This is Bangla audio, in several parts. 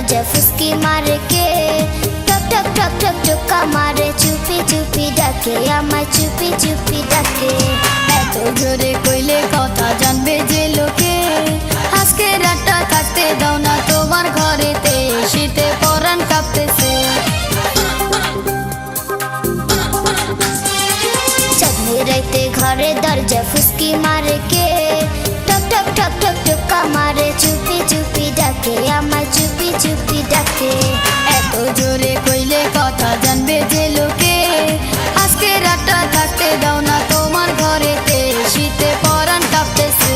দরজা ফুসকি মারে কে? ঠক ঠক ঠক ঠক ঠোকা মারে চুপি চুপি ডাকে, আমায় চুপি চুপি ডাকে। এত জোরে কইলে কথা জানবে যে লোকে, আজকে রাতটা থাকতে দাও না তোমার ঘরেতে, শীতে পরাণ কাঁপতেছে। চাঁদনি রাইতে ঘরে দরজা ফুসকি মারে কে? ঠক ঠক ঠক ঠক ঠোকা মারে চুপি চুপি ডাকে, আমায় চুপি চুপি ডাকে। এত জোরে কইলে কথা জানবে যে লোকে, আজকে রাতটা থাকতে দাও না তোমার ঘরেতে, শীতে পরাণ কাঁপতেছে।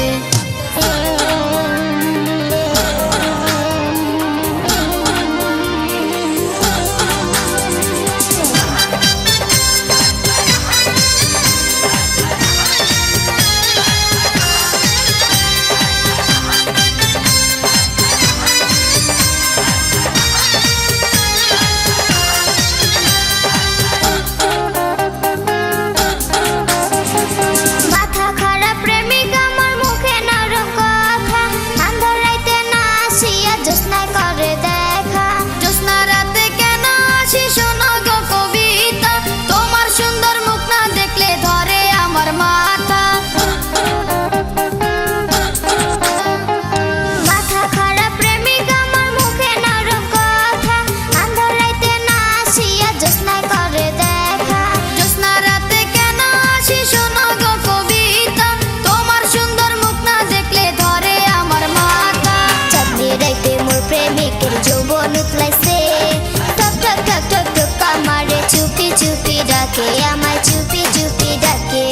আমায় চুপি চুপি ডাকে।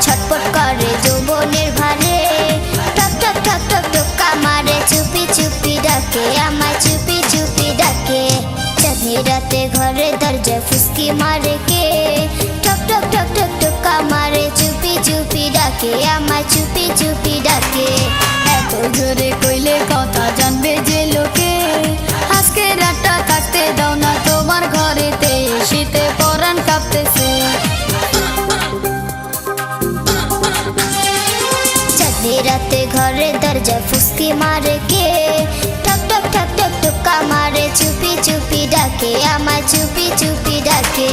ছটপট করে যৌবনের ভারে, ঠক ঠক ঠক ঠক ঠোকা মারে চুপি চুপি ডাকে, আমায় চুপি চুপি ডাকে। চাঁদনি রাতে ঘরে দরজা ফুসকি মারে কে? ঠক ঠক ঠক ঠক ঠোকা মারে চুপি চুপি ডাকে, আমায় চুপি চুপি ডাকে। এত জোরে কইলে কথা জানবে যে লোকে, আজকে রাতটা থাকতে দাও না তোমার ঘরেতে, শীতে পরাণ কাঁপতেছে। রাতে ঘরে দরজা ফুসকি মারে কে? ঠক ঠক ঠক ঠক ঠোকা মারে চুপি চুপি ডাকে, আমায় চুপি চুপি ডাকে।